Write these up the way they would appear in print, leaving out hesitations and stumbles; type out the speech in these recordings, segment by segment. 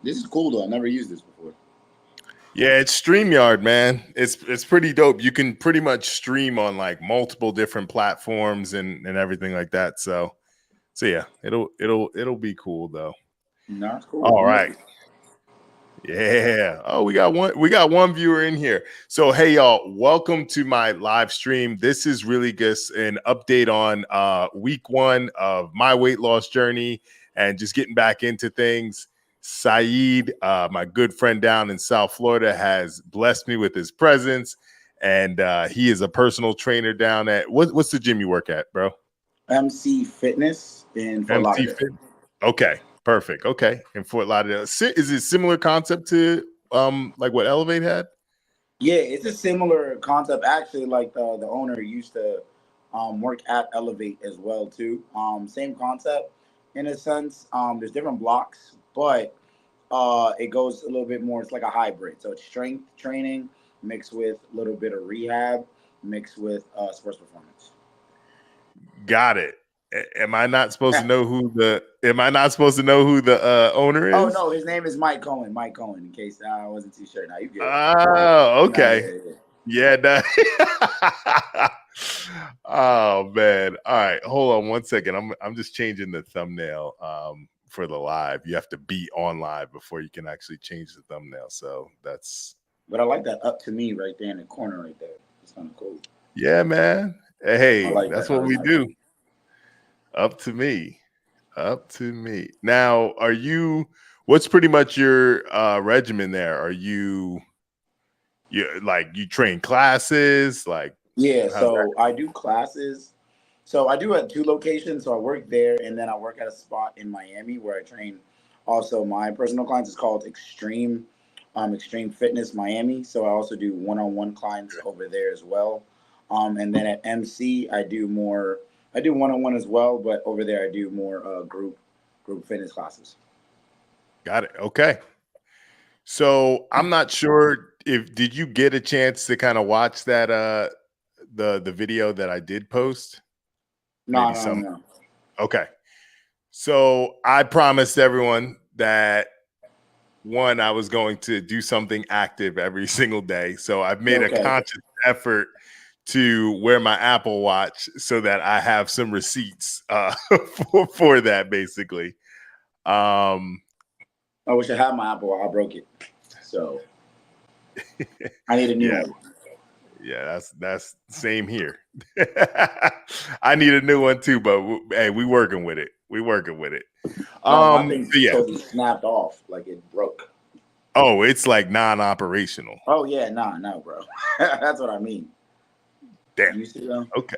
This is cool though. I never used this before. Yeah, it's StreamYard, man. It's pretty dope. You can pretty much stream on like multiple different platforms and everything like that. So yeah, it'll be cool though. No, it's cool. All right. Yeah. Oh, we got one viewer in here. So hey y'all, welcome to my live stream. This is really just an update on week 1 of my weight loss journey and just getting back into things. Saied, my good friend down in South Florida, has blessed me with his presence, and he is a personal trainer down at what's the gym you work at, bro? MC Fitness in Fort MC Lauderdale. Fit. Okay, perfect. Okay, in Fort Lauderdale, is it similar concept to like what Elevate had? Yeah, it's a similar concept. Actually, like the owner used to work at Elevate as well too. Same concept in a sense. There's different blocks, but it goes a little bit more. It's like a hybrid. So it's strength training mixed with a little bit of rehab, mixed with sports performance. Got it. Am I not supposed to know who the? Am I not supposed to know who the owner Oh is? no, his name is Mike Cohen. Mike Cohen. In case I wasn't too sure. Now you good. Oh, Nah, okay. Yeah. Oh man. All right. Hold on one second. I'm just changing the thumbnail for the live. You have to be on live before you can actually change the thumbnail. So that's. But I like that up to me right there in the corner right there. It's kind of cool. Yeah, man. I Hey, like that's that. That what was we nice. do. Up to me. Up to me. Now, what's pretty much your regimen there? Are you train classes? Like, Yeah, how's that? so I do classes. So I do at two locations. So I work there, and then I work at a spot in Miami where I train. Also, my personal clients is called Extreme Fitness Miami. So I also do one-on-one clients over there as well. And then at MC, I do more. I do one-on-one as well, but over there I do more group fitness classes. Got it. Okay. So I'm not sure if did you get a chance to kind of watch that the video that I did post? No, Maybe no, some. no. Okay. So I promised everyone that one, I was going to do something active every single day. So I've made a Okay. conscious effort to wear my Apple Watch so that I have some receipts for that, basically. Um, I wish I had my Apple. I broke it, so I need a new yeah, one. yeah, that's same here. I need a new one too, but hey, we working with it. We working with it. No, my thing So yeah. totally snapped off, like it broke. Oh, it's like non-operational. Oh yeah, nah, no, bro. That's what I mean. Damn. You see them? Okay.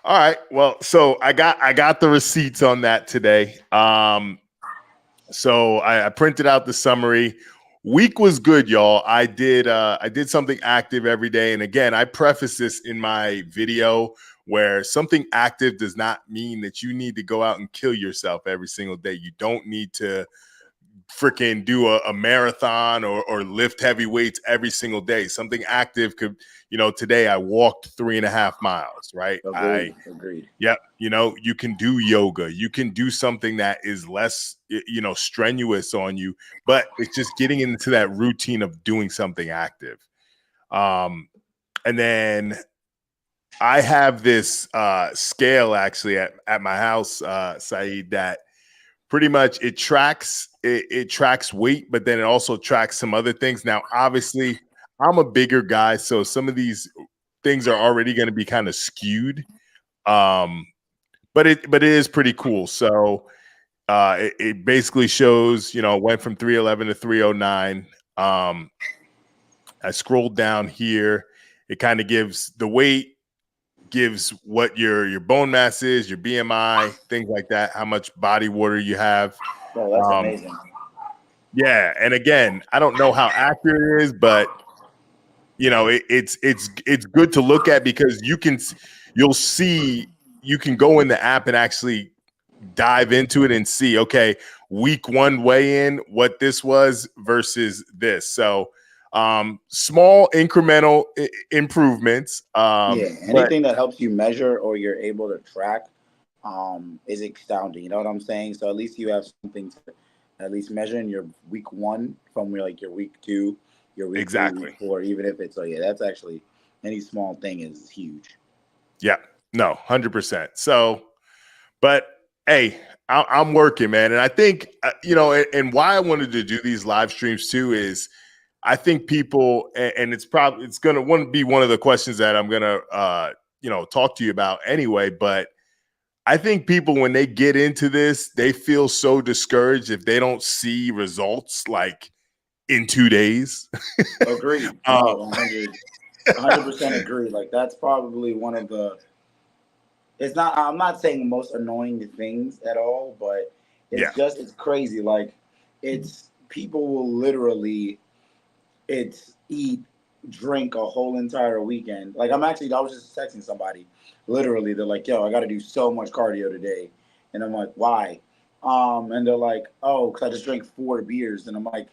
All right. Well, so I got the receipts on that today. So I printed out the summary. Week was good, y'all. I did something active every day. And again, I preface this in my video where something active does not mean that you need to go out and kill yourself every single day. You don't need to freaking do a marathon or lift heavy weights every single day. Something active could, today I walked 3.5 miles, right? Agreed. Yeah, you can do yoga. You can do something that is less, strenuous on you, but it's just getting into that routine of doing something active. And then I have this scale actually at my house, Saeed, that pretty much it tracks weight, but then it also tracks some other things. Now, obviously, I'm a bigger guy, so some of these things are already going to be kind of skewed. Um, but it is pretty cool. So it basically shows, went from 311 to 309. I scrolled down here. It kind of gives the weight, gives what your bone mass is, your BMI, things like that, how much body water you have. Oh, that's Um, amazing. yeah, and again, I don't know how accurate it is, but it's good to look at because you'll see, you can go in the app and actually dive into it and see, okay, week 1 weigh in, what this was versus this. So small incremental improvements. Yeah, But anything that helps you measure or you're able to track is astounding. You know what I'm saying? So at least you have something to at least measuring your week one from like your week two, your week three, week Exactly. four, even if it's, so yeah, that's actually, any small thing is huge. Yeah. No, 100%. So, but hey, I'm working, man. And I think, and why I wanted to do these live streams too is I think people, and it's going to be one of the questions that I'm going to, talk to you about anyway. But I think people, when they get into this, they feel so discouraged if they don't see results like in 2 days. Agreed. um, No, 100% agree. Like, that's probably one of the, it's not, I'm not saying most annoying things at all, but yeah, it's crazy. Like, it's, people will literally, it's eat, drink a whole entire weekend. Like, I was just texting somebody, literally, they're like, yo, I got to do so much cardio today. And I'm like, why? And they're like, oh, because I just drank 4 beers. And I'm like,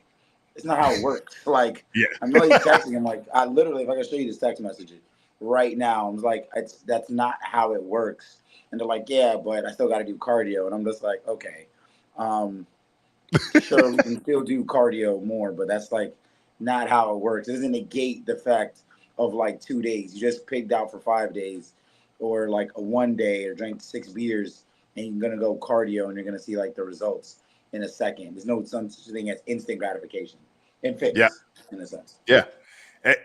it's not how it works. Like, I'm yeah, really texting. I'm like, I literally, if I can show you this text message right now, I'm like, that's not how it works. And they're like, yeah, but I still got to do cardio. And I'm just like, okay, um, sure, we can still do cardio more, but that's like not how it works. It doesn't negate the fact of like 2 days. You just pigged out for 5 days, or like a one day, or drank 6 beers, and you're gonna go cardio and you're gonna see like the results in a second. There's no some such thing as instant gratification in yeah, fitness, in a sense. yeah.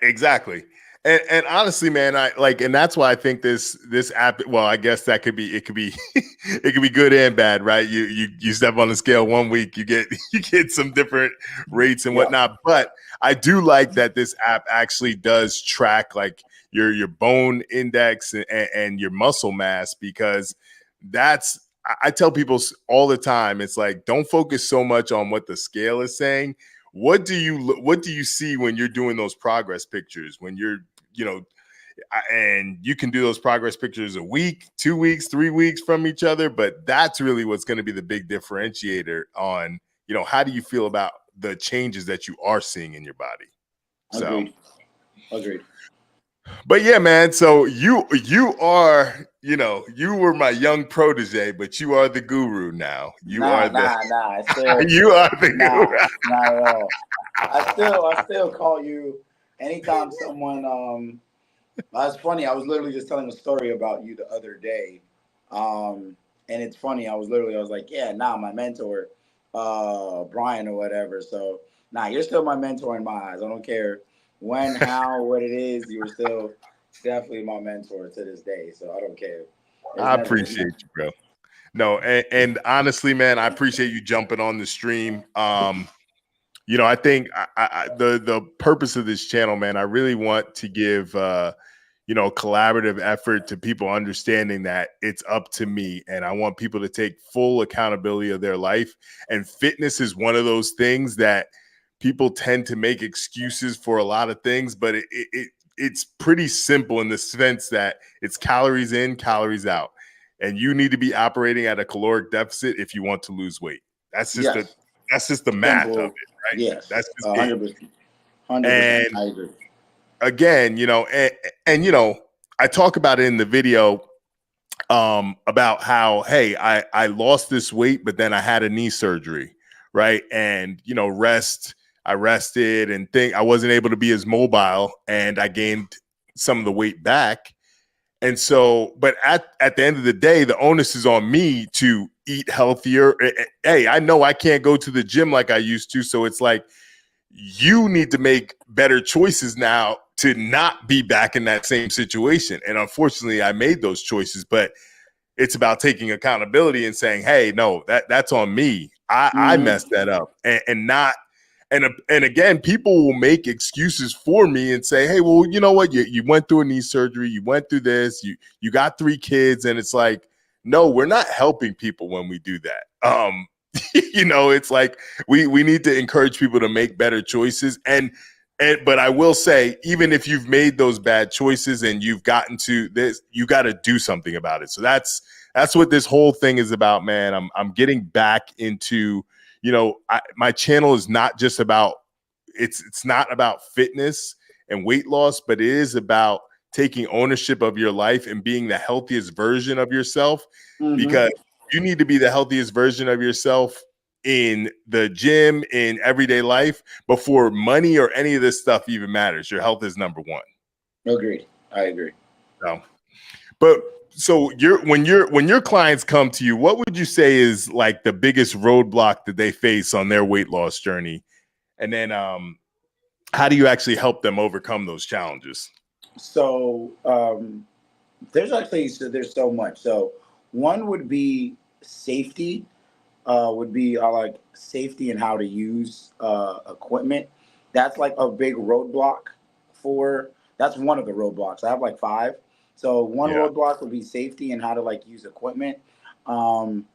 Exactly. And honestly, man, I like, and that's why I think this app. Well, I guess that could be, it could be it could be good and bad, right? You step on the scale one week, you get you get some different rates and Yeah, whatnot. But I do like that this app actually does track like your bone index and your muscle mass, because that's, I tell people all the time, it's like, don't focus so much on what the scale is saying. What do you see when you're doing those progress pictures, when you're, you know and you can do those progress pictures a week, 2 weeks, 3 weeks from each other, but that's really what's going to be the big differentiator on, how do you feel about the changes that you are seeing in your body. So, agreed, agreed. but yeah, man, so you are, you were my young protege, but you are the guru now. You are Nah, the nah, nah. I still, you are the nah, guru. not at all. I still call you anytime someone. That's funny. I was literally just telling a story about you the other day, and it's funny. I was like, yeah, nah, my mentor, Brian or whatever. So, nah, you're still my mentor in my eyes. I don't care when, how, what it is. You're still definitely my mentor to this day. So I don't care. There's I never, appreciate you, bro. No, and honestly, man, I appreciate you jumping on the stream. I think the purpose of this channel, man, I really want to give collaborative effort to people, understanding that it's up to me, and I want people to take full accountability of their life. And fitness is one of those things that people tend to make excuses for a lot of things, but it's pretty simple in the sense that it's calories in, calories out, and you need to be operating at a caloric deficit if you want to lose weight. That's just the yes, that's just the math of simple. it, right? Yes, That's just it. 100%, 100%. And I agree. again, and I talk about it in the video, about how, hey, I lost this weight, but then I had a knee surgery, right? And I rested and think I wasn't able to be as mobile, and I gained some of the weight back. And so, but at the end of the day, the onus is on me to eat healthier. Hey, I know I can't go to the gym like I used to. So it's like, you need to make better choices now to not be back in that same situation. And unfortunately, I made those choices, but it's about taking accountability and saying, hey, no, that's on me. I Hmm. messed that up, and not, and again, people will make excuses for me and say, hey, well, you know what? You went through a knee surgery, you went through this, you got 3 kids, and it's like, no, we're not helping people when we do that. It's like we need to encourage people to make better choices. And but I will say, even if you've made those bad choices and you've gotten to this, you got to do something about it. So that's what this whole thing is about, man. I'm getting back into, my channel is not just about, it's not about fitness and weight loss, but it is about taking ownership of your life and being the healthiest version of yourself, Hmm. because you need to be the healthiest version of yourself in the gym, in everyday life, before money or any of this stuff even matters. Your health is number one. Agreed. I agree. So, but so when your clients come to you, what would you say is like the biggest roadblock that they face on their weight loss journey? And then how do you actually help them overcome those challenges? So there's so much. So one would be safety. Would be like safety and how to use equipment. That's like a big roadblock for. That's one of the roadblocks. I have like five. So one Yeah. roadblock would be safety and how to like use equipment. Um,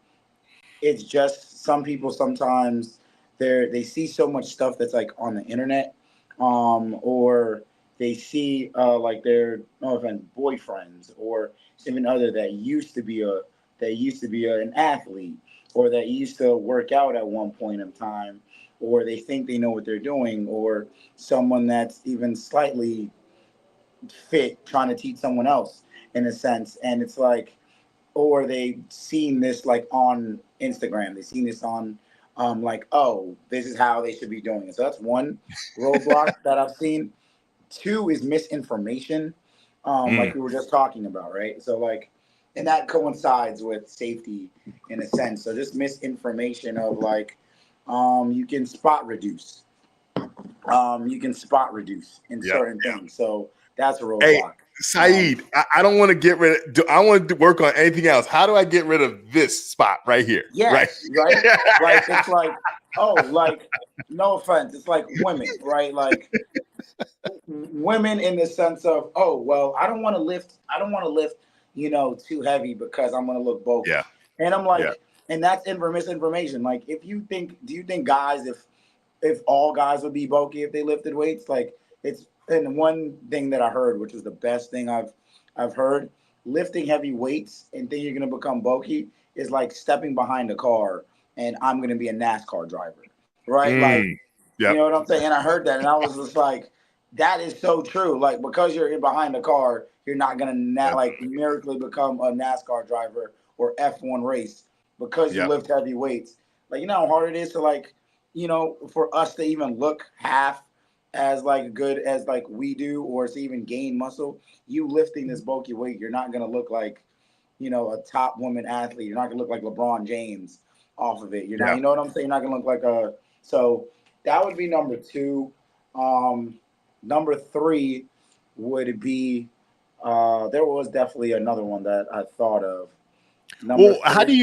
it's just some people sometimes they see so much stuff that's like on the internet, or they see like their no offense boyfriends or even other that used to be an athlete or that used to work out at one point in time, or they think they know what they're doing, or someone that's even slightly fit trying to teach someone else in a sense, and it's like, or they seen this like on Instagram. They seen this on like, oh, this is how they should be doing it. So that's one roadblock that I've seen. Two is misinformation, like Mm, we were just talking about, right? So like, and that coincides with safety in a sense. So just misinformation of like, you can spot reduce. You can spot reduce in yep. certain things. So that's a Hey, roadblock. Saeed, I don't want to get rid of. I want to work on anything else. How do I get rid of this spot right here? Right. Yes, right? Like it's like, oh, like no offense, it's like women, right? Like women in the sense of, oh, well, I don't want to lift, too heavy because I'm gonna look Yeah. bulky. And I'm Yeah. like, and that's misinformation. Like if you think do you think guys if all guys would be bulky if they lifted weights? Like it's and one thing that I heard, which was the best thing I've heard, lifting heavy weights and think you're gonna become bulky is like stepping behind a car and I'm gonna be a NASCAR driver. Right? Like, Mm, you yep. know what I'm saying? And I heard that and I was just like, that is so true. Like because you're in behind the car, you're not gonna Yep. like miraculously become a NASCAR driver or F1 race because you Yep. lift heavy weights. Like you know how hard it is to like, for us to even look half as like good as like we do, or to even gain muscle, you lifting this bulky weight, you're not gonna look like, a top woman athlete. You're not gonna look like LeBron James off of it. You're not, Yeah. you know what I'm saying? You're not gonna look like a. So that would be number two. Number three would be. There was definitely another one that I thought of. Number Well, how three.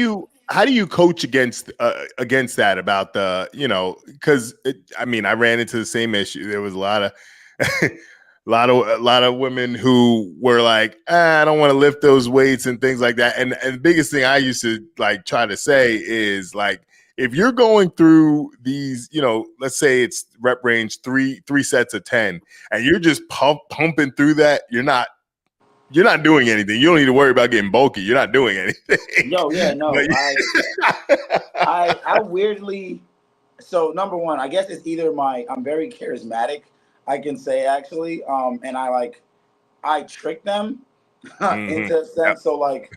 do you coach against that about the because I mean I ran into the same issue. There was a lot of a lot of women who were like, I don't want to lift those weights and things like that. And the biggest thing I used to like try to say is like, if you're going through these, let's say it's rep range three sets of 10, and you're just pumping through that, you're not doing anything. You don't need to worry about getting bulky. You're not doing anything. Yo, yeah, no, But, I weirdly. So number one, I guess it's either I'm very charismatic. I can say actually, and I trick them hmm into a Yep. sense. So like,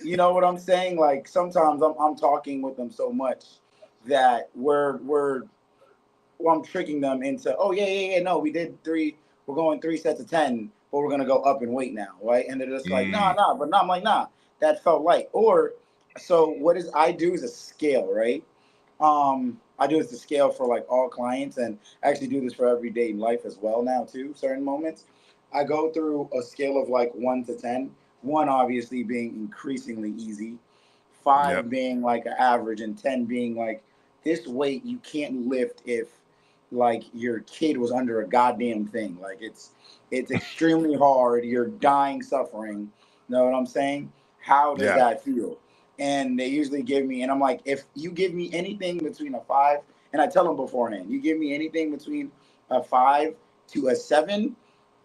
you know what I'm saying? Like sometimes I'm talking with them so much that I'm tricking them into, oh yeah, yeah, yeah, no, we did three, we're going three sets of 10, but we're gonna go up in weight now, right? And they're just like, nah, Mm, nah, but nah, I'm like, nah, that felt light. Or so what is I do is a scale, right? I do this to scale for like all clients, and I actually do this for everyday life as well now too. Certain moments, I go through a scale of like 1 to 10. One obviously being increasingly easy, yep. five being like an average, and 10 being like this weight you can't lift if like your kid was under a goddamn thing. Like it's extremely hard. You're dying, suffering. Know what I'm saying? How does Yeah. that feel? And they usually give me, and I'm like, if you give me anything between a five, and I tell them beforehand, you give me anything between a 5 to a 7,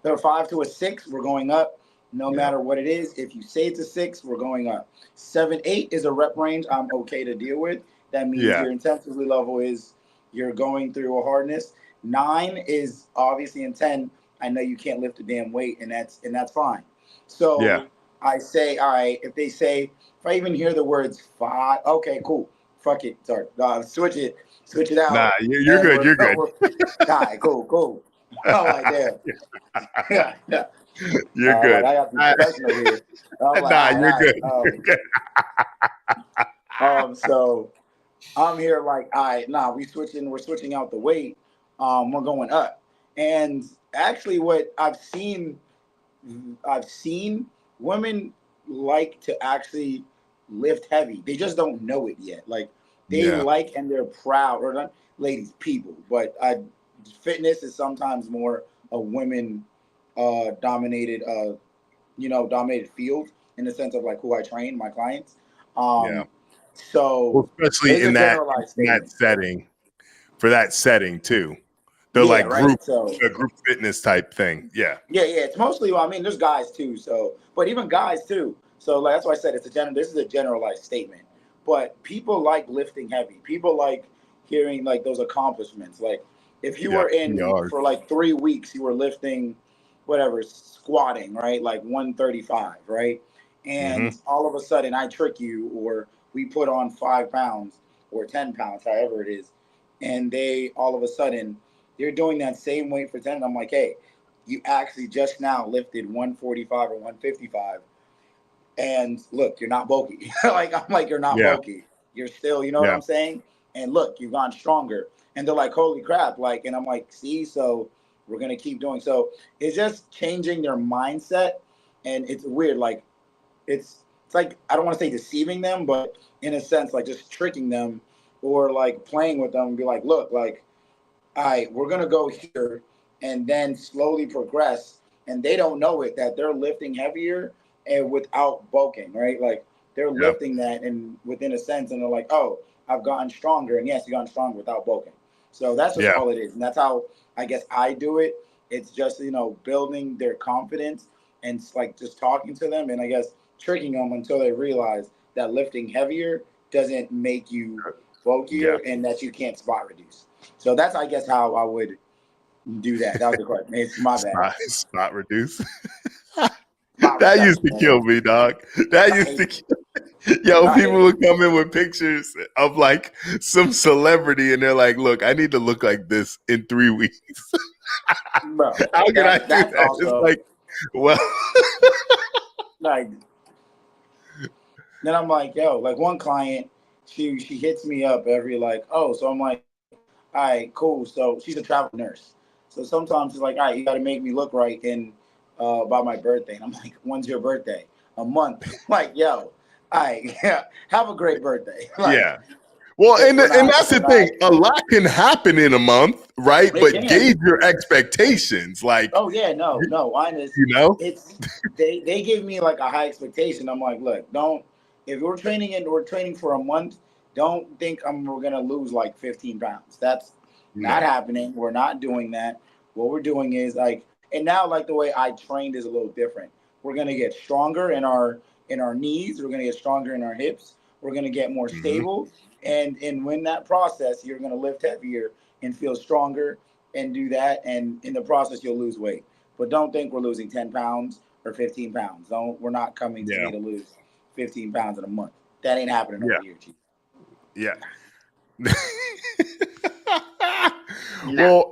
or 5 to a 6, we're going up. No Yep. matter what it is, if you say it's a 6, we're going up. 7, 8 is a rep range I'm okay to deal with. That means Yeah. your intensity level is you're going through a hardness. 9 is obviously, in 10. I know you can't lift a damn weight, and that's fine. Yeah. So I say, all right. If they say, if I even hear the words 5, okay, cool. fuck it, sorry, switch it Nah, out, you're and good. You're we're, good. we're all right, cool. I'm like, damn, yeah, yeah. You're Like good. I got to be professional here. I'm like, Nah, you're all good. right. You're good. So I'm here like, all right, nah, we're switching out the weight. We're going up. And actually what I've seen women like to actually lift heavy. They just don't know it yet. Like they Yeah, like and they're proud, or not ladies, people, but fitness is sometimes more a women dominated dominated field in the sense of like who I train, my clients. yeah. Um, so Well, especially it's a in that generalized that statement. setting, for that setting too. The Yeah, like right. So group fitness type thing. Yeah, yeah. It's mostly. Well, I mean, there's guys too. So, but even guys too. So like, that's why I said it's a general. This is a generalized statement. But people like lifting heavy. People like hearing like those accomplishments. Like if you yeah. were in PRs. for like 3 weeks, you were lifting, whatever, squatting, right? Like 135, right? Mm-hmm. And all of a sudden, I trick you, or we put on 5 pounds or 10 pounds, however it is, and they all of a sudden they're doing that same weight for 10. And I'm like, hey, you actually just now lifted 145 or 155, and look, you're not bulky. Like I'm like, you're not Yeah, bulky. You're still, you know what yeah, I'm saying? And look, you've gone stronger. And they're like, holy crap! Like, and I'm like, see, so we're gonna keep doing. So it's just changing their mindset, and it's weird. Like it's like I don't want to say deceiving them, but in a sense, like just tricking them or like playing with them and be like, look, like all right, we're gonna go here and then slowly progress. And they don't know it that they're lifting heavier and without bulking, right? Like they're yeah, lifting that and within a sense, and they're like, oh, I've gotten stronger. And yes, you've gotten stronger without bulking. So that's just yeah, all it is. And that's how I guess I do it. It's just, building their confidence and like just talking to them and I guess tricking them until they realize that lifting heavier doesn't make you yeah. bulkier and that you can't spot reduce. So that's, I guess, how I would do that. That was the question. It's my bad. Spot reduce. Spot That used to reduction. kill me, dog. That used to Right. kill. Yo, people Right. would come in with pictures of like some celebrity, and they're like, "Look, I need to look like this in 3 weeks. Bro. How can I do That's that?" It's also like, well, like then I'm like, yo, like one client, she hits me up every like, oh, so I'm like, all right, cool. So she's a travel nurse. So sometimes she's like, all right, you gotta make me look right in by my birthday. And I'm like, when's your birthday? A month. I'm like, yo, all right, yeah, have a great birthday. Like, yeah. Well, because and that's we're the not thing. A lot can happen in a month, right? it But can. gauge your expectations. Like, Oh yeah, no. Mine is you know, it's they give me like a high expectation. I'm like, look, don't if we're training for a month, don't think we're gonna lose like 15 pounds. That's not no, happening. We're not doing that. What we're doing is like, and now like the way I trained is a little different. We're gonna get stronger in our knees. We're gonna get stronger in our hips. We're gonna get more hmm stable, and when that process, you're gonna lift heavier and feel stronger and do that. And in the process, you'll lose weight. But don't think we're losing 10 pounds or 15 pounds. Don't, we're not coming to yeah, me to lose 15 pounds in a month. That ain't happening over yeah, here, Chief. yeah. Nah. Well,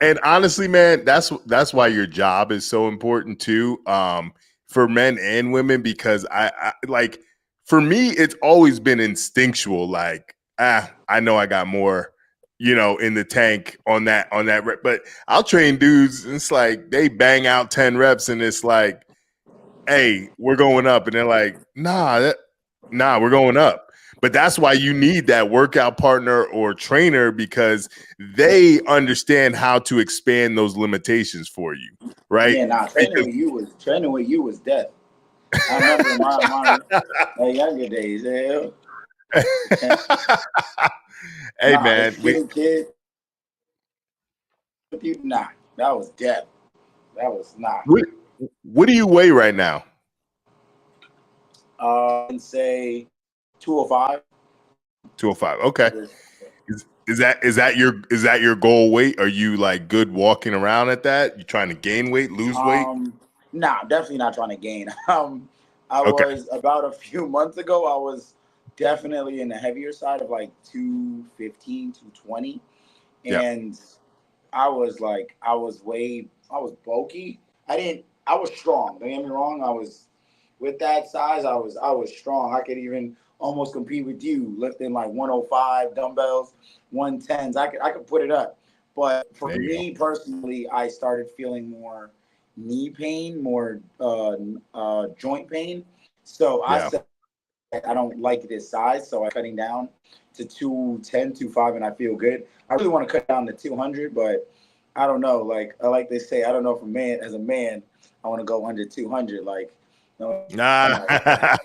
and honestly, man, that's why your job is so important too, for men and women. Because I like, for me, it's always been instinctual. Like, I know I got more, in the tank on that rep. But I'll train dudes. And it's like they bang out 10 reps, and it's like, hey, we're going up, and they're like, nah, we're going up. But that's why you need that workout partner or trainer, because they understand how to expand those limitations for you, right? Yeah, nah. Because Training with you was death. I remember my younger days. Yeah, hey nah, the man, skinny kid with you, nah, that was death. That was nah. what, what do you weigh right now? And say 205. 205. Okay. Is that your goal weight? Are you like good walking around at that? You trying to gain weight, lose weight? Um, nah, definitely not trying to gain. I Okay. was about a few months ago. I was definitely in the heavier side of like 215, 220. Yeah. And I was like, I was bulky. I was strong. Don't get me wrong. I was, with that size, I was strong. I could even almost compete with you, lifting like 105 dumbbells, 110s. I could put it up. But for There you go. me personally, I started feeling more knee pain, more joint pain. So I Yeah. said, I don't like this size, so I'm cutting down to 210, 205, and I feel good. I really want to cut down to 200, but I don't know. Like they say, I don't know if a man, as a man, I want to go under 200. Like, no, I'm Nah. not like that.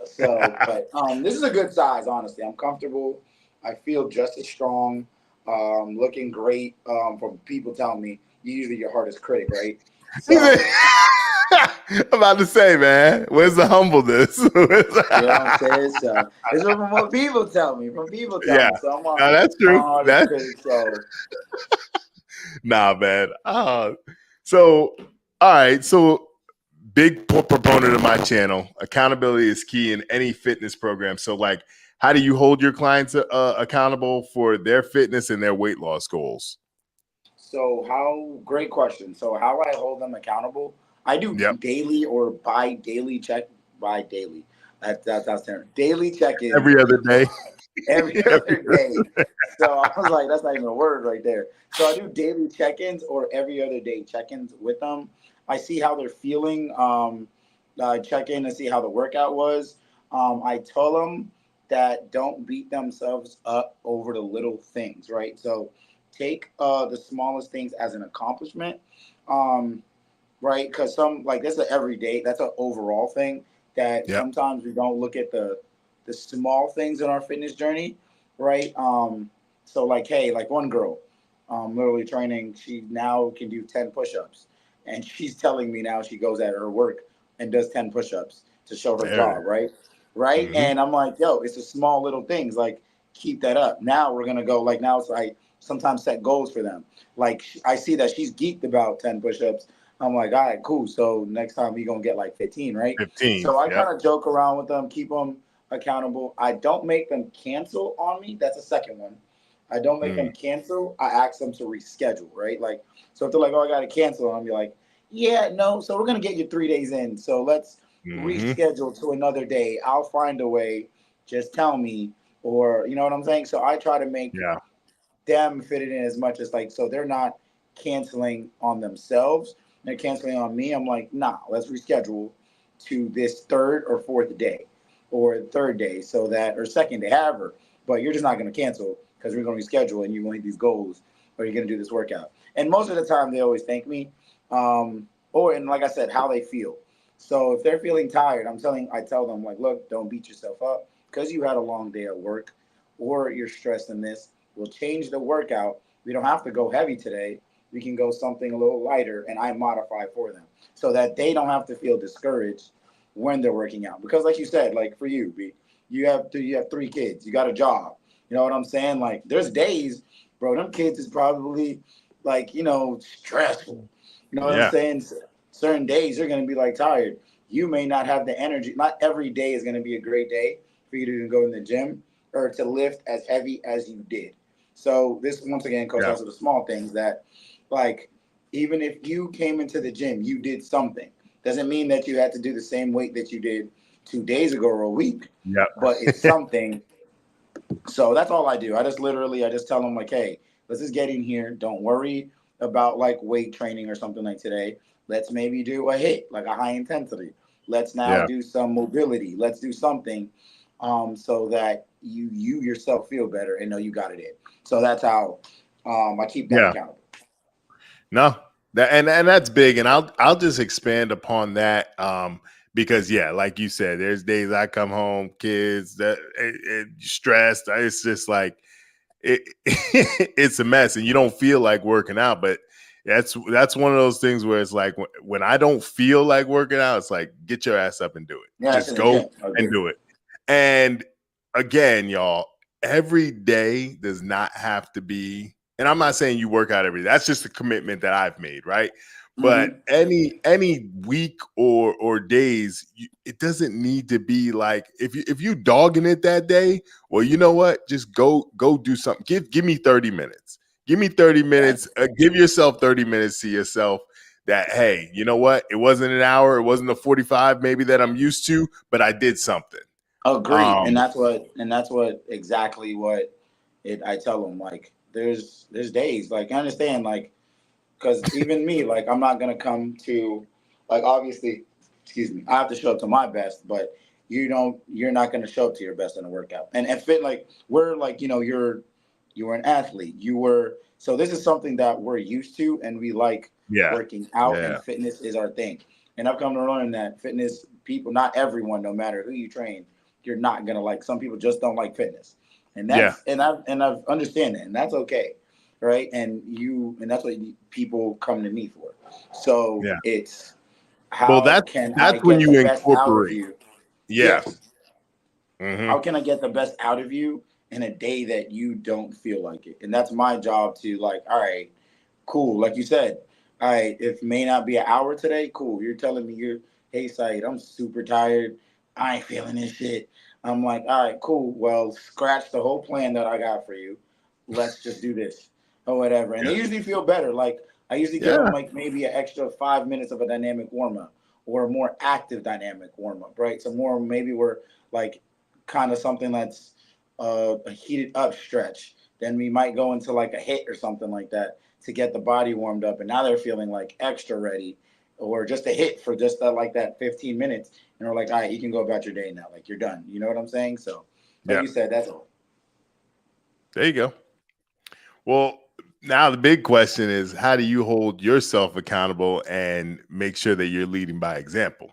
So, but this is a good size, honestly. I'm comfortable. I feel just as strong, looking great. From people telling me, you're usually your hardest critic, right? So, I'm about to say, man, where's the humbleness? you know what I'm saying? So it's from what people tell me. From people tell Yeah, me. So I'm no, that's my true. hardest That critic. So nah, man. So all right. So big proponent of my channel. Accountability is key in any fitness program. So, like, how do you hold your clients accountable for their fitness and their weight loss goals? great question. So how I hold them accountable? I do Yep. daily or by daily. That's terrible. Daily check-ins Every other day. every other day. So I was like, that's not even a word right there. So I do daily check-ins or every other day check-ins with them. I see how they're feeling. Check in and see how the workout was. I tell them that don't beat themselves up over the little things, right? So take the smallest things as an accomplishment. Um, right? Because some like that's an everyday, that's an overall thing that Yep. sometimes we don't look at the small things in our fitness journey, right? So like, hey, like one girl, literally training, she now can do 10 push-ups, and she's telling me now she goes at her work and does 10 push-ups to show her There it job, is. right? Right, Mm-hmm. and I'm like, yo, it's the small little things, like keep that up. Now we're gonna go like now it's like sometimes set goals for them. Like I see that she's geeked about 10 push-ups. I'm like, all right, cool. So next time we gonna get like 15, right? 15. So I Yep. kind of joke around with them, keep them accountable. I don't make them cancel on me. That's a second one. I don't make Mm. them cancel. I ask them to reschedule, right? Like, so if they're like, oh, I gotta cancel, I'm be like, yeah, no. So we're gonna get you 3 days in. So let's Mm-hmm. reschedule to another day. I'll find a way. Just tell me, or you know what I'm saying. So I try to make Yeah. them fit it in as much as like so they're not canceling on themselves, they're canceling on me. I'm like, nah, let's reschedule to this third or fourth day or third day, so that or second day, however, but you're just not going to cancel because we're going to reschedule and you want these goals or you're going to do this workout. And most of the time they always thank me, or and like I said, how they feel. So if they're feeling tired, I tell them like, look, don't beat yourself up because you had a long day at work or you're stressed in this. We'll change the workout. We don't have to go heavy today. We can go something a little lighter, and I modify for them so that they don't have to feel discouraged when they're working out. Because, like you said, like for you, B, you have 3 kids, you got a job. You know what I'm saying? Like, there's days, bro. Them kids is probably like stressful. You know what I'm Yeah. saying? Certain days you're gonna be like tired. You may not have the energy. Not every day is gonna be a great day for you to go in the gym or to lift as heavy as you did. So this once again goes Yeah. down to the small things that, like, even if you came into the gym, you did something. Doesn't mean that you had to do the same weight that you did 2 days ago or a week, but it's Yep. something. So that's all I do. I just tell them like, hey, let's just get in here. Don't worry about like weight training or something like today. Let's maybe do a hit, like a high intensity. Let's now Yeah. do some mobility. Let's do something, so that you yourself feel better and know you got it in. So that's how I keep them Yeah. accountable. No, that and that's big, and I'll just expand upon that because yeah, like you said, there's days I come home, kids that stressed. It's just like it, it's a mess, and you don't feel like working out. But that's one of those things where it's like when I don't feel like working out, it's like get your ass up and do it. Yeah, that's Just in the go gym. I and agree. do it. And again, y'all, every day does not have to be and I'm not saying you work out every day. That's just a commitment that I've made, right? But Mm-hmm. any week or days, it doesn't need to be like if you dogging it that day. Well, you know what? Just go do something. Give me 30 minutes. Give me 30 minutes. Yes. Give yourself 30 minutes to yourself. That hey, you know what? It wasn't an hour. It wasn't a 45 maybe that I'm used to, but I did something. Agreed, Um, and that's what exactly what it. I tell them like there's days like I understand like because even me like I'm not gonna come to like obviously excuse me I have to show up to my best, but you're not gonna show up to your best in a workout and fit like we're like you were an athlete you were so this is something that we're used to and we like yeah, working out and yeah, fitness is our thing and I've come to learn that fitness people not everyone no matter who you train you're not gonna like. Some people just don't like fitness, and yeah, I've understand that, and that's okay, right? And that's what people come to me for. So yeah. it's Well, how that's can I that's when get the you best out of incorporate. you? Yeah. Yes, Hmm. how can I get the best out of you in a day that you don't feel like it? And that's my job to like, all right, cool. Like you said, all right, if may not be an hour today, cool. You're telling me hey, Saied, I'm super tired. I ain't feeling this shit. I'm like, all right, cool. Well, scratch the whole plan that I got for you. Let's just do this or whatever. And Yeah. they usually feel better. Like I usually give them Yeah. like maybe an extra 5 minutes of a dynamic warm up or a more active dynamic warm up, right? So more maybe we're like kind of something that's a heated up stretch. Then we might go into like a hit or something like that to get the body warmed up, and now they're feeling like extra ready, or just a hit for just that like that 15 minutes, and we're like, all right, you can go about your day now, like you're done. You know what I'm saying? So, like Yeah. you said, that's all. There you go. Well, now the big question is how do you hold yourself accountable and make sure that you're leading by example?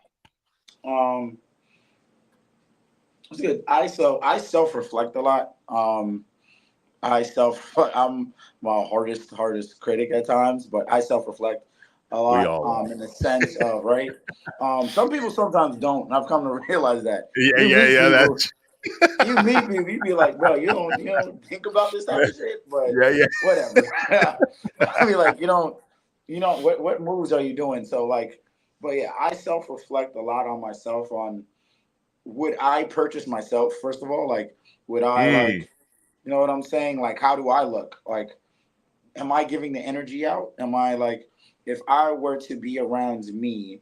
Um, it's good. I self reflect a lot. I'm my hardest critic at times, but I self reflect a We lot all in the sense of right. Some people sometimes don't, and I've come to realize that are. Yeah, you yeah, meet yeah. people, That's you be like, bro, you don't think about this type of shit, but yeah, yeah. whatever. I mean, like what moves are you doing? So like, but yeah, I self reflect a lot on myself on would I purchase myself first of all, like would I Mm, like you know what I'm saying? Like, how do I look? Like, am I giving the energy out? Am I like, if I were to be around me,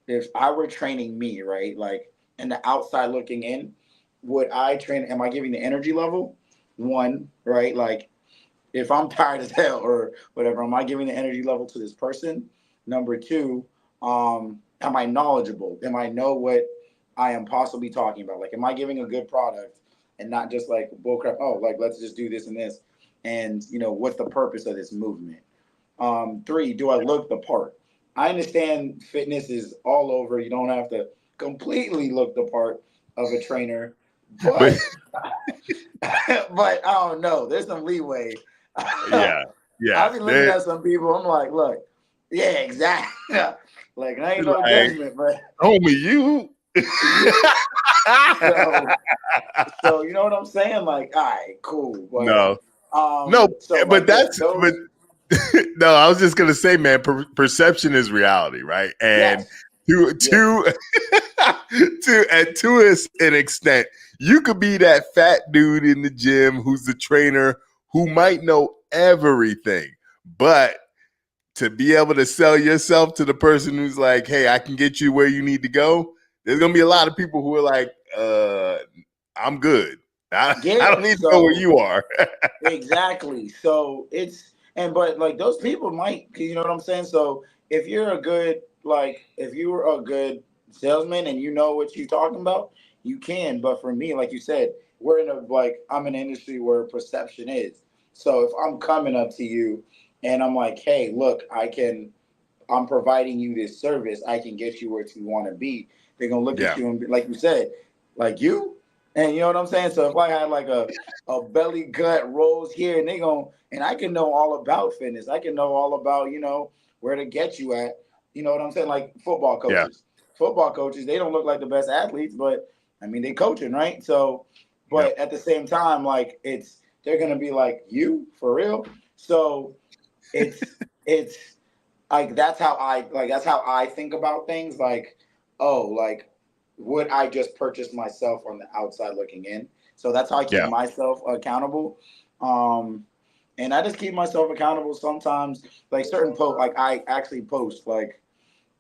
if I were training me, right? Like, and the outside looking in, would I train? Am I giving the energy level? One, right? Like, if I'm tired as hell or whatever, am I giving the energy level to this person? Number two, am I knowledgeable? Am I know what I am possibly talking about? Like, am I giving a good product and not just like bullcrap? Oh, like let's just do this and this, and what's the purpose of this movement? Three, do I look the part? I understand fitness is all over. You don't have to completely look the part of a trainer, but but but I don't know. There's some leeway. yeah, yeah. I've been looking They're at some people. I'm like, look, yeah, exactly. Like, I ain't no like, judgment, but homie, you. yeah. So, so you know what I'm saying? Like, all right, cool, but No, no, so but like, yeah, that's but those, no, I was just gonna say, man, perception is reality, right? And yes, to yes, to to an extent, you could be that fat dude in the gym who's the trainer who might know everything, but to be able to sell yourself to the person who's like, "Hey, I can get you where you need to go." There's gonna be a lot of people who are like, I'm good. I yeah. don't need to go where So you are." exactly. So but like those people might, you know what I'm saying? So if you're a good, like, if you were a good salesman and you know what you're talking about, you can. But for me, like you said, we're in a, like, I'm in an industry where perception is. So if I'm coming up to you and I'm like, hey, look, I'm providing you this service. I can get you where you want to be. They're gonna look at Yeah, you and be like you said, like you, and you know what I'm saying. So if I had like a belly gut rolls here, and and I can know all about fitness. I can know all about where to get you at. You know what I'm saying? Like yeah, football coaches, they don't look like the best athletes, but I mean they coaching, right? So, yeah, but at the same time, like they're gonna be like you for real. So it's like that's how I think about things. Like, oh, like would I just purchase myself on the outside looking in? So that's how I keep Yeah. myself accountable. Um, and I just keep myself accountable sometimes. Like certain post, like I actually post like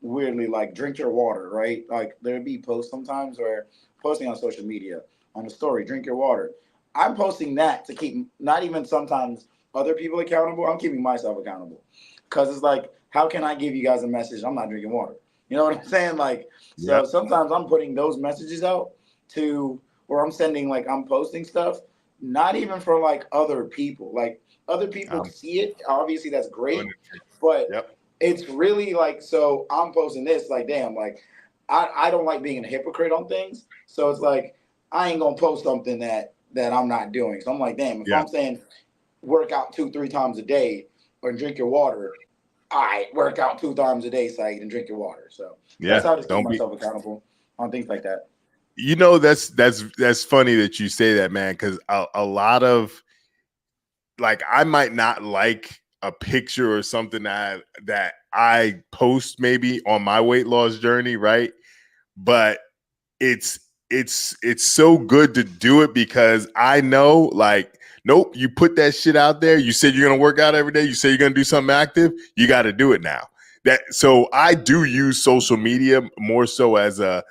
weirdly like drink your water, right? Like there'd be posts sometimes where posting on social media on a story, drink your water. I'm posting that to keep not even sometimes other people accountable. I'm keeping myself accountable because it's like, how can I give you guys a message? I'm not drinking water. You know what I'm saying? Like, so Yep. sometimes I'm putting those messages out to where I'm sending like I'm posting stuff, not even for like other people. Like other people I'm see it. Obviously, that's doing great, it too. but Yep. it's really like so I'm posting this like damn like I don't like being a hypocrite on things. So it's like I ain't gonna post something that I'm not doing. So I'm like, damn, if Yeah. I'm saying work out 2-3 times a day or drink your water, I work out 2 times a day, Saied, and drink your water. So that's Yeah. how I just keep Don't be. myself accountable on things like that. You know, that's funny that you say that, man, because a lot of, like, I might not like a picture or something that I post maybe on my weight loss journey, right? But it's it's so good to do it because I know, like, nope, you put that shit out there. You said you're gonna work out every day. You say you're gonna do something active. You got to do it now. That so I do use social media more so as a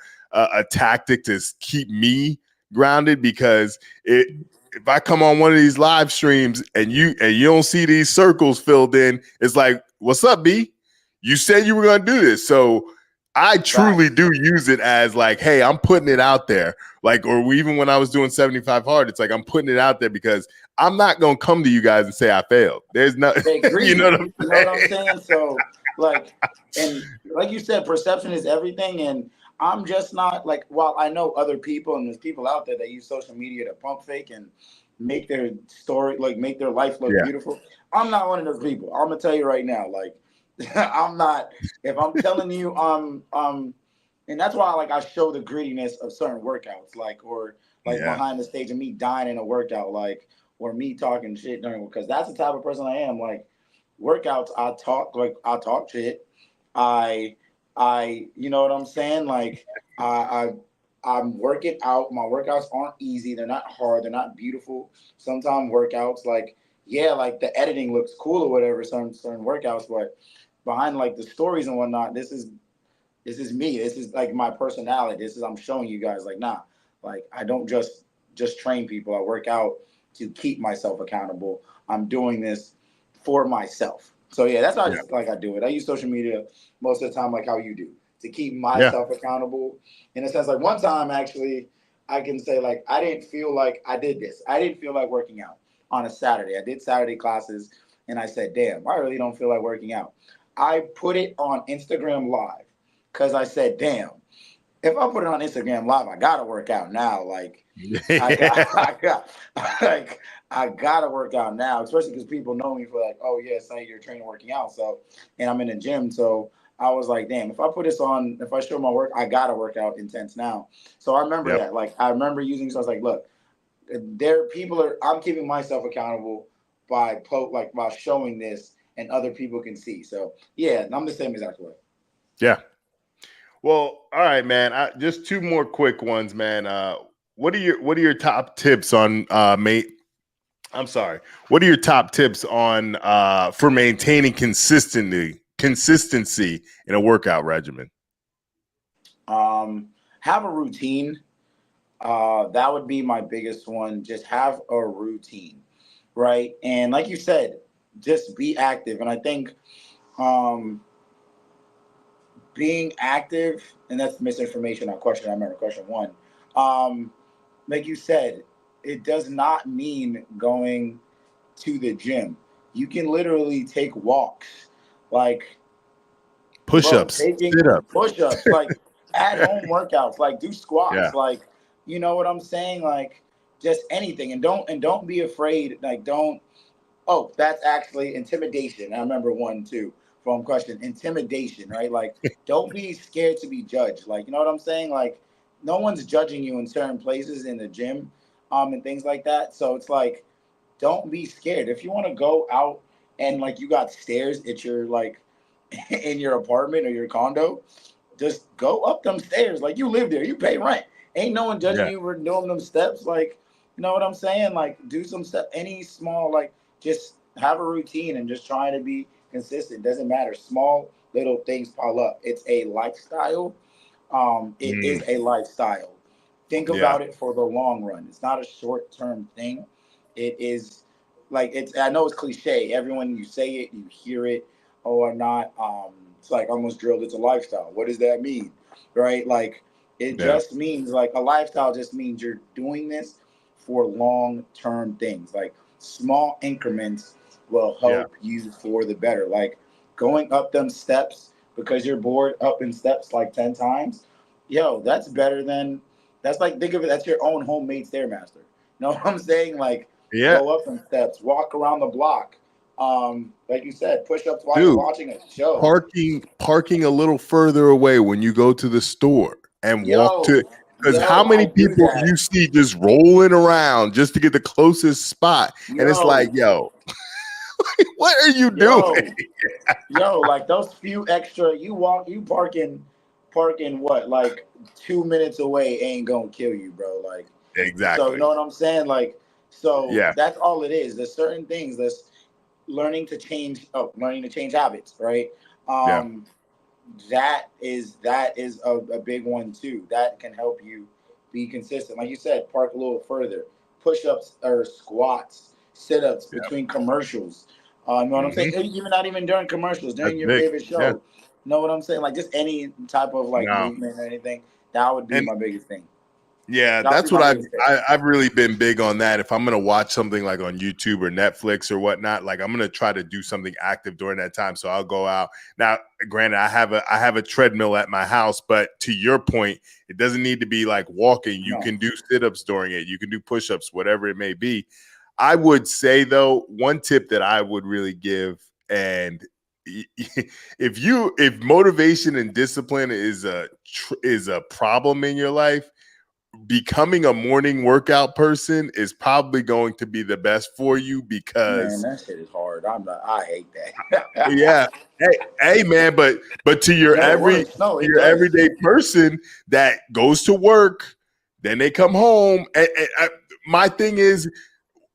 tactic to keep me grounded because it. If I come on one of these live streams and you don't see these circles filled in, it's like, what's up, B? You said you were gonna do this, so I truly Facts. do use it as like, hey, I'm putting it out there. Like, or even when I was doing 75 hard, it's like I'm putting it out there because I'm not gonna come to you guys and say I failed. There's no, you know Agreed. what I'm You know what I'm saying? saying? So like and like you said, perception is everything and I'm just not like while I know other people and there's people out there that use social media to pump fake and make their story like make their life look Yeah, beautiful. I'm not one of those people. I'm gonna tell you right now, like I'm not if I'm telling you and that's why like I show the grittiness of certain workouts, like or like yeah, behind the stage of me dying in a workout, like or me talking shit during because that's the type of person I am. Like workouts, I talk shit. I you know what I'm saying? Like I'm working out. My workouts aren't easy. They're not hard. They're not beautiful. Sometimes workouts like yeah, like the editing looks cool or whatever. Some certain workouts, but behind like the stories and whatnot, this is me. This is like my personality. This is I'm showing you guys like nah, like I don't just train people. I work out to keep myself accountable. I'm doing this for myself. So yeah, that's how I yeah, just like I do it. I use social media most of the time like how you do to keep yeah. myself accountable. In a sense, like one time actually I can say like I didn't feel like I did this. I didn't feel like working out on a Saturday. I did Saturday classes and I said, damn, I really don't feel like working out. I put it on Instagram Live because I said, damn, if I put it on Instagram Live, I gotta work out now. Like I got, I got, like I gotta work out now, especially because people know me for like, oh yeah, say you're training working out. So, and I'm in the gym, so I was like, damn, if I put this on, if I show my work, I gotta work out intense now. So I remember Yep. that. Like I remember using. So I was like, look, there people are. I'm keeping myself accountable by like by showing this, and other people can see. So yeah, I'm the same exact way. Yeah. Well, all right, man. Just two more quick ones, man. What are your top tips on mate? I'm sorry. What are your top tips on for maintaining consistency in a workout regimen? Have a routine. That would be my biggest one. Just have a routine, right? And like you said, just be active. And I think um, being active, and that's misinformation on question. I remember question one. Um, like you said, it does not mean going to the gym. You can literally take walks. Like bro, Push-ups, taking sit-ups. push-ups, like at home workouts, like do Yeah. squats, like you know what I'm saying? Like just anything. And don't be afraid, like don't oh, that's actually intimidation. I remember one too from question. Intimidation, right? Like don't be scared to be judged. Like, you know what I'm saying? Like no one's judging you in certain places in the gym, and things like that. So it's like don't be scared. If you want to go out and like you got stairs at your like in your apartment or your condo, just go up them stairs. Like you live there, you pay rent. Ain't no one judging Yeah. you for doing them steps. Like, you know what I'm saying? Like, do some step, any small, like, just have a routine and just trying to be consistent. Doesn't matter. Small little things pile up. It's a lifestyle. It Mm, is a lifestyle. Think yeah. about it for the long run. It's not a short term thing. It is like it's. I know it's cliche. Everyone you say it, you hear it or not. It's like almost drilled. It's a lifestyle. What does that mean, right? Like it Yeah. just means like a lifestyle just means you're doing this for long term things. Like small increments will Yeah. help you for the better. Like going up them steps because you're bored up in steps like 10 times. Yo, that's better than that's like think of it. That's your own homemade stairmaster. You know what I'm saying? Like Yeah. go up some steps, walk around the block. Like you said, push ups while you're Dude, watching a show. parking a little further away when you go to the store and walk to, Yo, because how I many do people that. you see just rolling around just to get the closest spot, and it's like, Yo, yo, what are you doing? yo, yo, like those few extra you walk you parking what, like 2 minutes away ain't gonna kill you, bro. Like so you Exactly. know what I'm saying? Like so Yeah. that's all it is. There's certain things that's learning to change habits, right? Yeah. Um that is a big one too. That can help you be consistent. Like you said, park a little further, push ups or squats, sit ups Yeah. between commercials. You know what I'm saying? Hmm. Even not even during commercials, That's during your big. favorite Yeah. show. You know what I'm saying? Like just any type of like No. movement or anything. That would be And my biggest thing. yeah, That would be that's what my biggest tip. I've really been big on that. If I'm gonna watch something like on YouTube or Netflix or whatnot, like I'm gonna try to do something active during that time. So I'll go out. Now, granted, I have a treadmill at my house, but to your point, it doesn't need to be like walking. You No. can do sit-ups during it, you can do push-ups, whatever it may be. I would say though, one tip that I would really give, and if motivation and discipline is a problem in your life, becoming a morning workout person is probably going to be the best for you Man, because that shit is hard. I hate that. yeah, hey man, but to No, it works. No, it your does. everyday person that goes to work, then they come home, and my thing is,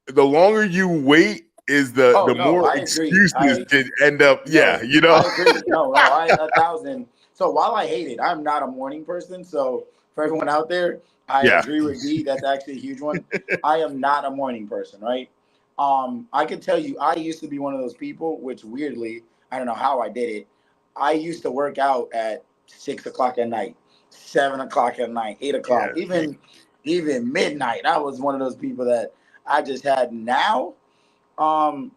the longer you wait is the Oh no, more I agree. excuses can end up, yeah, No, you know. I agree. No, I 1,000. So while I hate it, I'm not a morning person. So for everyone out there, I Yeah, agree with D. That's actually a huge one. I am not a morning person, right? I can tell you, I used to be one of those people, which weirdly, I don't know how I did it. I used to work out at 6 o'clock at night, 7 o'clock at night, 8 o'clock, yeah, even midnight. I was one of those people that I just had now. Um,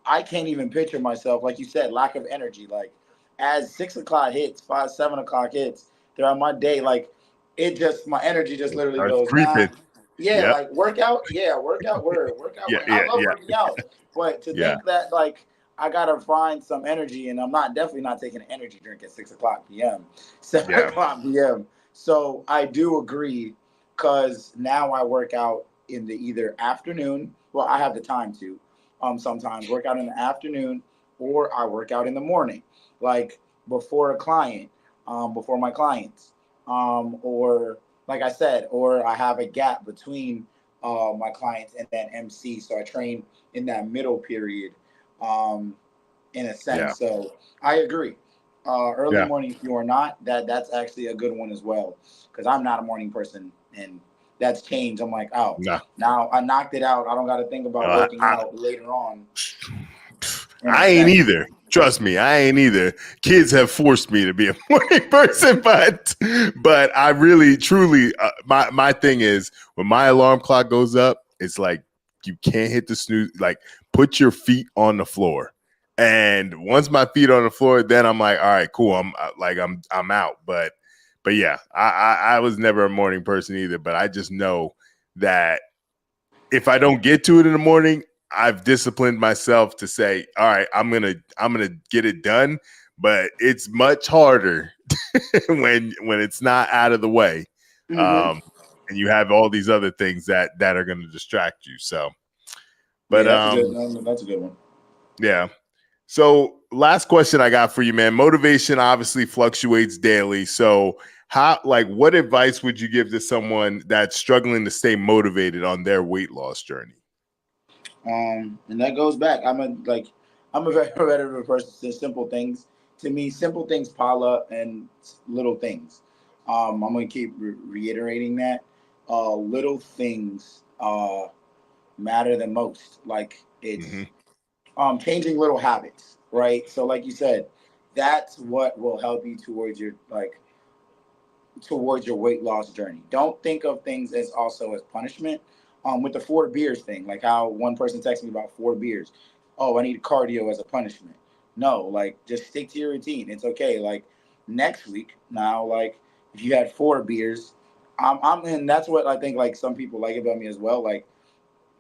I can't even picture myself, like you said, lack of energy. Like as 6 o'clock hits, 7 o'clock hits throughout my day, like it just my energy just it literally starts goes, nah. creeping. Yeah, Yep. like workout, yeah, workout word, workout Yeah, word. I yeah, love yeah, working out, but to yeah, think that like I gotta find some energy, and I'm not definitely not taking an energy drink at 6 o'clock p.m., seven yeah, o'clock p.m. So I do agree, because now I work out in the either afternoon. Well, I have the time to sometimes work out in the afternoon, or I work out in the morning, like before a client, before my clients, or like I said, or I have a gap between my clients and then MC. So I train in that middle period, um, in a yeah, sense. So I agree. Early yeah. morning, if you are not, that's actually a good one as well. Because I'm not a morning person, and that's changed. I'm like, oh, Nah, now I knocked it out. I don't got to think about I, working out later on in a I ain't sense. either. Trust me, I ain't either. Kids have forced me to be a morning person, but I really, truly, my thing is when my alarm clock goes up, it's like you can't hit the snooze. Like put your feet on the floor, and once my feet on the floor, then I'm like, all right, cool. I'm out. But yeah, I was never a morning person either. But I just know that if I don't get to it in the morning, I've disciplined myself to say, all right, I'm gonna get it done, but it's much harder when it's not out of the way. Hmm. Um, and you have all these other things that are gonna distract you. So, Yeah, but that's a good. No, no, that's a good one. Yeah. So last question I got for you, man. Motivation obviously fluctuates daily. So what advice would you give to someone that's struggling to stay motivated on their weight loss journey? And that goes back. I'm a very repetitive person. To simple things to me, simple things pile up, and little things. I'm gonna keep reiterating that. Little things matter the most. Like Mm-hmm. it's changing little habits, right? So, like you said, that's what will help you towards your weight loss journey. Don't think of things as also as punishment. With the 4 beers thing, like how one person texted me about 4 beers. Oh, I need cardio as a punishment. No, like just stick to your routine. It's okay. Like next week now, like if you had 4 beers, and that's what I think. Like some people like about me as well. Like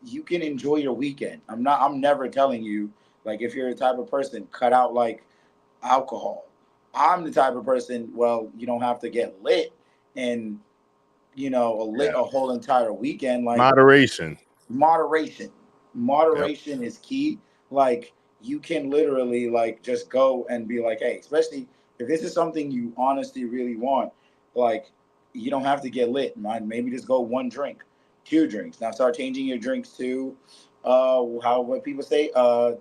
you can enjoy your weekend. I'm never telling you like if you're the type of person cut out like alcohol. I'm the type of person, well, you don't have to get lit and Yeah. a whole entire weekend. Like Moderation. moderation. Yep. Moderation is key. Like you can literally like just go and be like, hey, especially if this is something you honestly really want, like you don't have to get lit, man. Maybe just go 1 drink, 2 drinks. Now start changing your drinks to how what people say,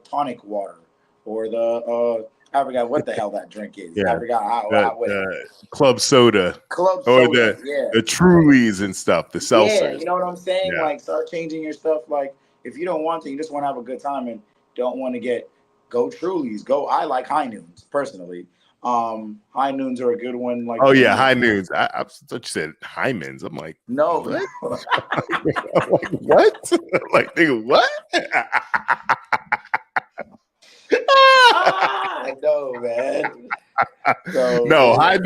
tonic water or I forgot what the hell that drink is. I Yeah. forgot The, what the club soda club or soda. Yeah. the Trulies and stuff, the Yeah, seltzers. you know what I'm saying? Yeah. Like, start changing your stuff. Like, if you don't want to, you just want to have a good time and don't want to go Trulies. Go. I like High Noons personally. High Noons are a good one. Like Oh for yeah, me, high noons. I thought you said Hyman's. I'm like, no, what? no. I'm like, what? Like, nigga, what? No, man. So No, yeah, high